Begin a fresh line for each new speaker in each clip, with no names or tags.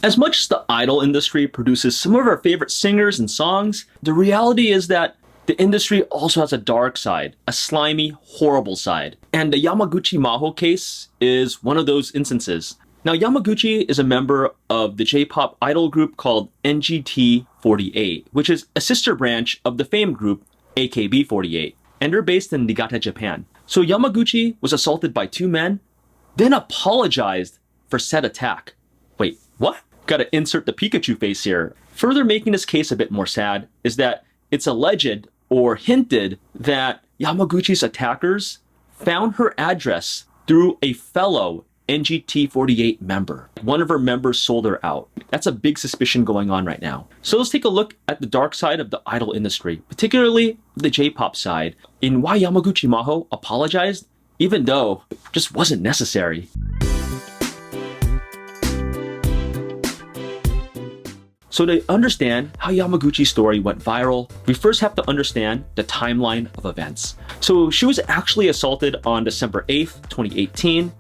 As much as the idol industry produces some of our favorite singers and songs, the reality is that the industry also has a dark side, a slimy, horrible side. And the Yamaguchi Maho case is one of those instances. Now, Yamaguchi is a member of the J-pop idol group called NGT48, which is a sister branch of the famed group AKB48, and they're based in Niigata, Japan. So Yamaguchi was assaulted by two men, then apologized for said attack. Wait, what? Gotta insert the Pikachu face here. Further making this case a bit more sad is that it's alleged or hinted that Yamaguchi's attackers found her address through a fellow NGT48 member. One of her members sold her out. That's a big suspicion going on right now. So let's take a look at the dark side of the idol industry, particularly the J-pop side, in why Yamaguchi Maho apologized, even though it just wasn't necessary. So to understand how Yamaguchi's story went viral, we first have to understand the timeline of events. So she was actually assaulted on December 8th, 2018,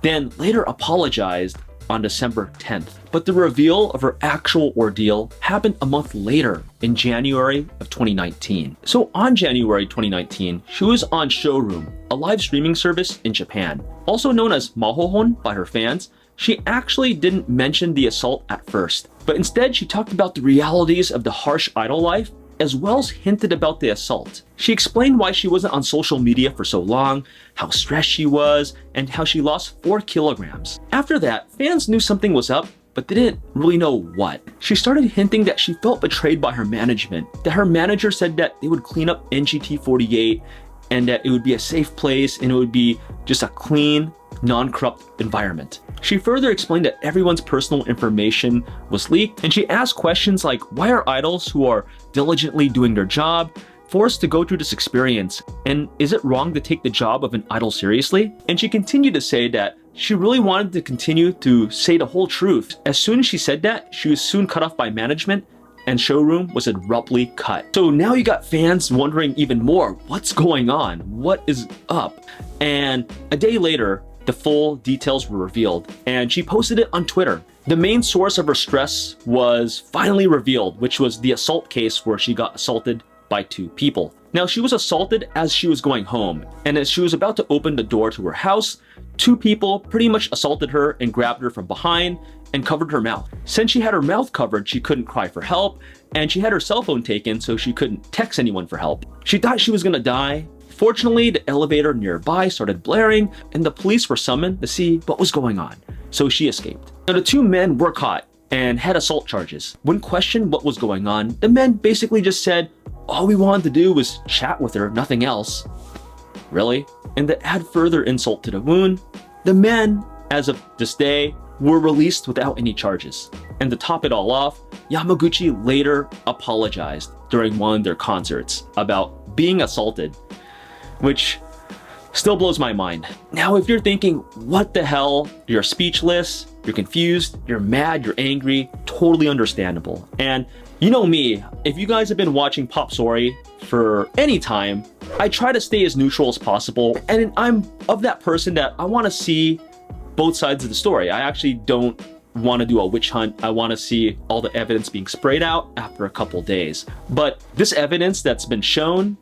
then later apologized on December 10th. But the reveal of her actual ordeal happened a month later in January of 2019. So on January 2019, she was on Showroom, a live streaming service in Japan. Also known as Mahohon by her fans, she actually didn't mention the assault at first, but instead she talked about the realities of the harsh idol life, as well as hinted about the assault. She explained why she wasn't on social media for so long, how stressed she was, and how she lost 4 kilograms. After that, fans knew something was up, but they didn't really know what. She started hinting that she felt betrayed by her management, that her manager said that they would clean up NGT48 and that it would be a safe place and it would be just a clean, non-corrupt environment. She further explained that everyone's personal information was leaked, and she asked questions like, why are idols who are diligently doing their job forced to go through this experience? And is it wrong to take the job of an idol seriously? And she continued to say that she really wanted to continue to say the whole truth. As soon as she said that, she was soon cut off by management, and Showroom was abruptly cut. So now you got fans wondering even more, what's going on? What is up? And a day later, the full details were revealed, and she posted it on Twitter. The main source of her stress was finally revealed, which was the assault case where she got assaulted by 2 people. Now, she was assaulted as she was going home, and as she was about to open the door to her house, 2 people pretty much assaulted her and grabbed her from behind and covered her mouth. Since she had her mouth covered, she couldn't cry for help, and she had her cell phone taken so she couldn't text anyone for help. She thought she was gonna die. Fortunately, the elevator nearby started blaring, and the police were summoned to see what was going on, so she escaped. Now, the 2 men were caught and had assault charges. When questioned what was going on, the men basically just said, all we wanted to do was chat with her, nothing else. Really? And to add further insult to the wound, the men, as of this day, were released without any charges. And to top it all off, Yamaguchi later apologized during one of their concerts about being assaulted, which still blows my mind. Now, if you're thinking, what the hell, you're speechless, you're confused, you're mad, you're angry, totally understandable. And you know me, if you guys have been watching Pop Story for any time, I try to stay as neutral as possible. And I'm of that person that I want to see both sides of the story. I actually don't want to do a witch hunt. I want to see all the evidence being sprayed out after a couple days. But this evidence that's been shown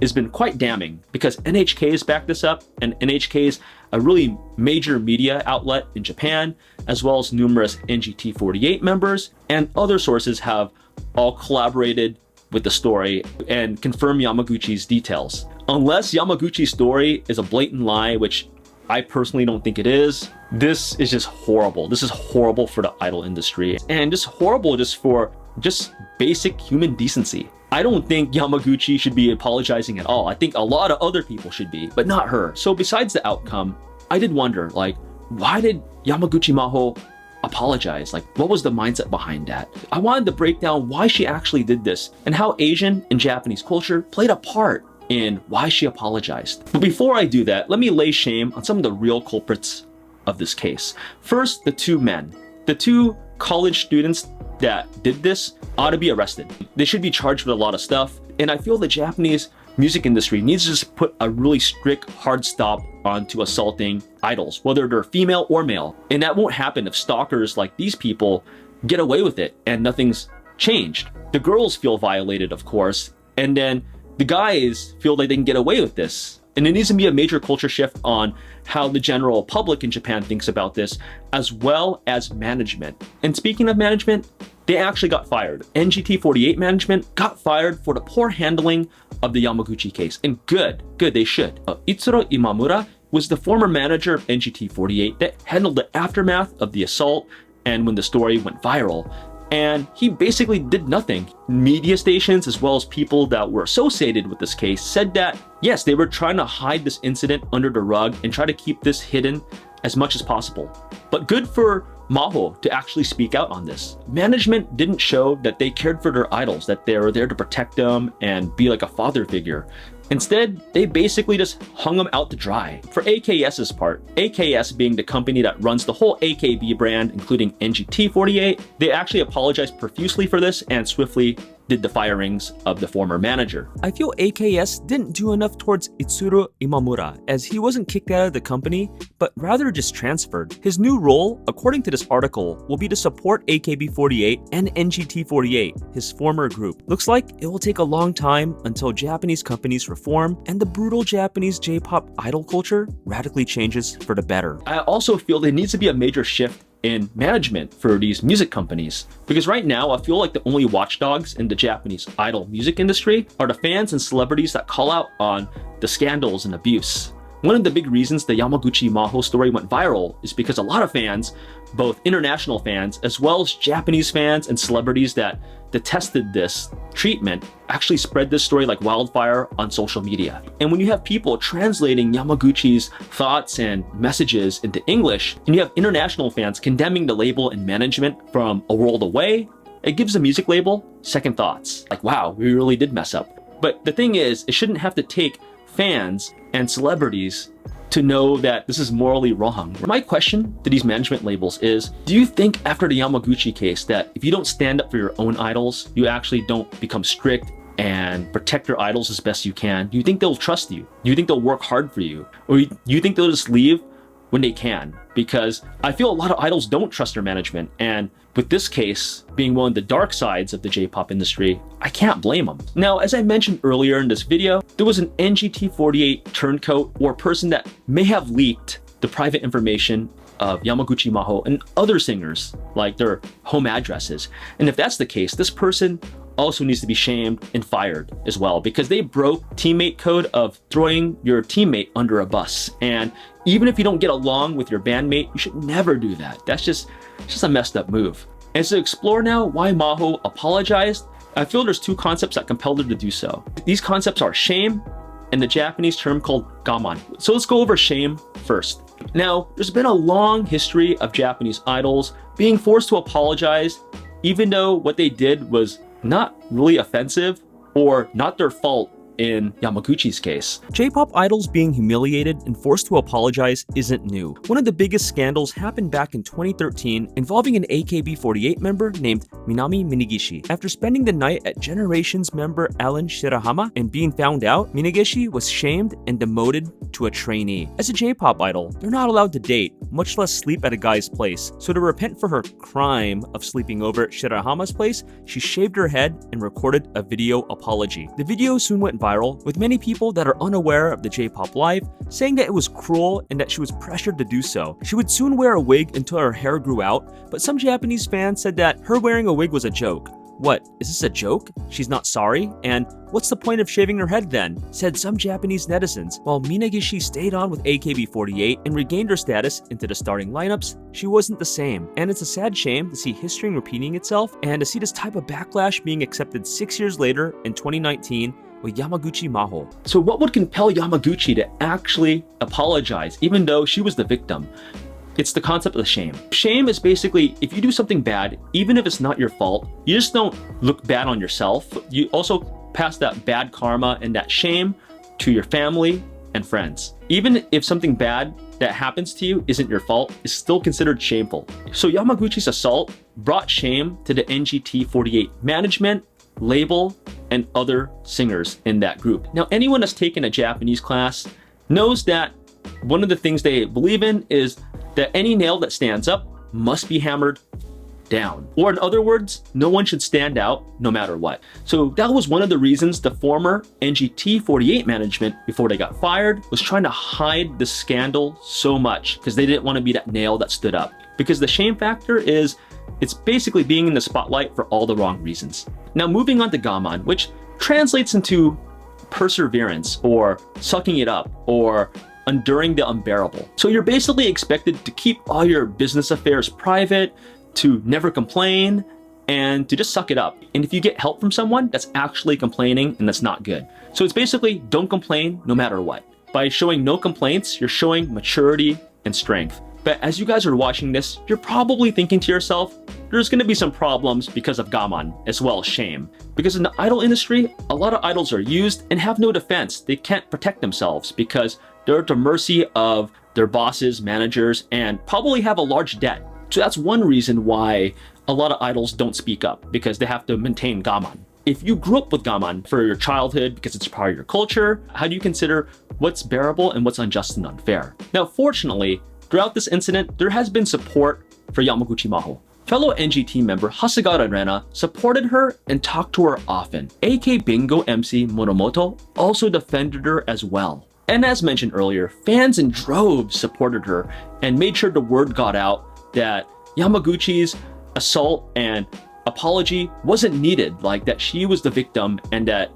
has been quite damning, because NHK has backed this up, and NHK is a really major media outlet in Japan, as well as numerous NGT48 members, and other sources have all collaborated with the story and confirmed Yamaguchi's details. Unless Yamaguchi's story is a blatant lie, which I personally don't think it is, this is just horrible. This is horrible for the idol industry, and just horrible just for just basic human decency. I don't think Yamaguchi should be apologizing at all. I think a lot of other people should be, but not her. So besides the outcome, I did wonder, like, why did Yamaguchi Maho apologize? Like, what was the mindset behind that? I wanted to break down why she actually did this and how Asian and Japanese culture played a part in why she apologized. But before I do that, let me lay shame on some of the real culprits of this case. First, the 2 men. The 2 college students that did this ought to be arrested. They should be charged with a lot of stuff, and I feel the Japanese music industry needs to just put a really strict, hard stop onto assaulting idols, whether they're female or male. And that won't happen if stalkers like these people get away with it and nothing's changed. The girls feel violated, of course, and then the guys feel like they can get away with this. And there needs to be a major culture shift on how the general public in Japan thinks about this, as well as management. And speaking of management, they actually got fired. NGT48 management got fired for the poor handling of the Yamaguchi case. And good, they should. Itsuro Imamura was the former manager of NGT48 that handled the aftermath of the assault and when the story went viral. And he basically did nothing. Media stations, as well as people that were associated with this case, said that, yes, they were trying to hide this incident under the rug and try to keep this hidden as much as possible. But good for Maho to actually speak out on this. Management didn't show that they cared for their idols, that they were there to protect them and be like a father figure. Instead, they basically just hung them out to dry. For AKS's part, AKS being the company that runs the whole AKB brand, including NGT48, they actually apologized profusely for this and swiftly did the firings of the former manager.
I feel AKS didn't do enough towards Itsuro Imamura, as he wasn't kicked out of the company, but rather just transferred. His new role, according to this article, will be to support AKB48 and NGT48, his former group. Looks like it will take a long time until Japanese companies reform and the brutal Japanese J-pop idol culture radically changes for the better.
I also feel there needs to be a major shift in management for these music companies. Because right now, I feel like the only watchdogs in the Japanese idol music industry are the fans and celebrities that call out on the scandals and abuse. One of the big reasons the Yamaguchi Maho story went viral is because a lot of fans, both international fans as well as Japanese fans and celebrities that detested this treatment, actually spread this story like wildfire on social media. And when you have people translating Yamaguchi's thoughts and messages into English, and you have international fans condemning the label and management from a world away, it gives the music label second thoughts. Like, wow, we really did mess up. But the thing is, it shouldn't have to take fans and celebrities to know that this is morally wrong. My question to these management labels is, do you think after the Yamaguchi case that if you don't stand up for your own idols, you actually don't become strict and protect your idols as best you can? Do you think they'll trust you? Do you think they'll work hard for you? Or do you think they'll just leave when they can? Because I feel a lot of idols don't trust their management, and with this case being one of the dark sides of the J-pop industry, I can't blame them. Now, as I mentioned earlier in this video, there was an NGT48 turncoat or person that may have leaked the private information of Yamaguchi Maho and other singers, like their home addresses. And if that's the case, this person also needs to be shamed and fired as well, because they broke teammate code of throwing your teammate under a bus. And even if you don't get along with your bandmate, you should never do that. It's just a messed up move. And to explore now why Maho apologized, I feel there's two concepts that compelled her to do so. These concepts are shame and the Japanese term called gaman. So let's go over shame first. Now, there's been a long history of Japanese idols being forced to apologize, even though what they did was not really offensive or not their fault in Yamaguchi's case.
J-pop idols being humiliated and forced to apologize isn't new. One of the biggest scandals happened back in 2013 involving an AKB48 member named Minami Minagishi. After spending the night at Generations member Alan Shirahama and being found out, Minagishi was shamed and demoted to a trainee. As a J-pop idol, they're not allowed to date, much less sleep at a guy's place. So to repent for her crime of sleeping over at Shirahama's place, she shaved her head and recorded a video apology. The video soon went viral, with many people that are unaware of the J-pop life saying that it was cruel and that she was pressured to do so. She would soon wear a wig until her hair grew out, but some Japanese fans said that her wearing a wig was a joke. What, is this a joke? She's not sorry? And what's the point of shaving her head then? Said some Japanese netizens. While Minagishi stayed on with AKB48 and regained her status into the starting lineups, she wasn't the same. And it's a sad shame to see history repeating itself and to see this type of backlash being accepted 6 years later in 2019 with Yamaguchi Maho.
So what would compel Yamaguchi to actually apologize, even though she was the victim? It's the concept of shame. Shame is basically, if you do something bad, even if it's not your fault, you just don't look bad on yourself. You also pass that bad karma and that shame to your family and friends. Even if something bad that happens to you isn't your fault, it's still considered shameful. So Yamaguchi's assault brought shame to the NGT48 management, label, and other singers in that group. Now, anyone that's taken a Japanese class knows that one of the things they believe in is that any nail that stands up must be hammered down. Or in other words, no one should stand out no matter what. So that was one of the reasons the former NGT48 management, before they got fired, was trying to hide the scandal so much because they didn't want to be that nail that stood up. Because the shame factor is, it's basically being in the spotlight for all the wrong reasons. Now moving on to Gaman, which translates into perseverance or sucking it up or enduring the unbearable. So you're basically expected to keep all your business affairs private, to never complain, and to just suck it up. And if you get help from someone that's actually complaining, and that's not good. So it's basically don't complain no matter what. By showing no complaints, you're showing maturity and strength. But as you guys are watching this, you're probably thinking to yourself, there's going to be some problems because of Gaman, as well as shame. Because in the idol industry, a lot of idols are used and have no defense. They can't protect themselves because they're at the mercy of their bosses, managers, and probably have a large debt. So that's one reason why a lot of idols don't speak up, because they have to maintain Gaman. If you grew up with Gaman for your childhood because it's part of your culture, how do you consider what's bearable and what's unjust and unfair? Now, fortunately, throughout this incident, there has been support for Yamaguchi Maho. Fellow NGT member Hasegawa Rena supported her and talked to her often. AK Bingo MC Moromoto also defended her as well. And as mentioned earlier, fans in droves supported her and made sure the word got out that Yamaguchi's assault and apology wasn't needed, like that she was the victim and that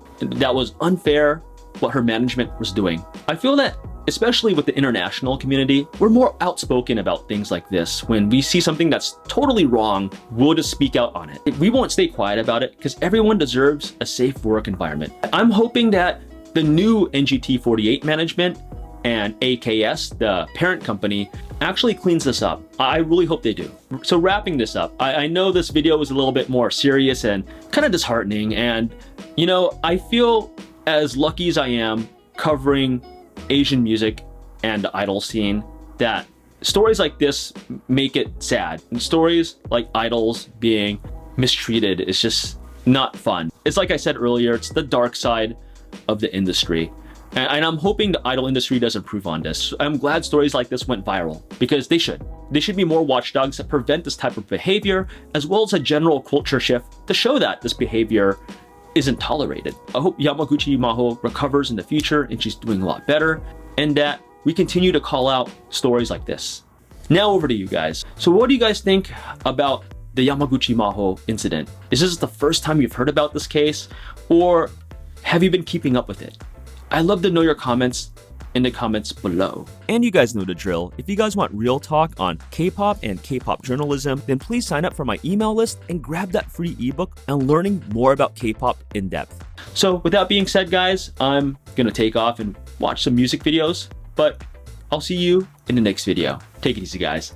was unfair what her management was doing. I feel that especially with the international community, we're more outspoken about things like this. When we see something that's totally wrong, we'll just speak out on it. We won't stay quiet about it because everyone deserves a safe work environment. I'm hoping that the new NGT48 management and AKS, the parent company, actually cleans this up. I really hope they do. So wrapping this up, I know this video was a little bit more serious and kind of disheartening. And, you know, I feel as lucky as I am covering Asian music and the idol scene that stories like this make it sad. And stories like idols being mistreated is just not fun. It's like I said earlier, it's the dark side of the industry. And I'm hoping the idol industry does improve on this. I'm glad stories like this went viral because they should. There should be more watchdogs that prevent this type of behavior, as well as a general culture shift to show that this behavior isn't tolerated. I hope Yamaguchi Maho recovers in the future and she's doing a lot better, and that we continue to call out stories like this. Now over to you guys. So what do you guys think about the Yamaguchi Maho incident? Is this the first time you've heard about this case, or have you been keeping up with it? I'd love to know your comments in the comments below.
And you guys know the drill. If you guys want real talk on K-pop and K-pop journalism, then please sign up for my email list and grab that free ebook on learning more about K-pop in depth.
So with that being said, guys, I'm gonna take off and watch some music videos, but I'll see you in the next video. Take it easy, guys.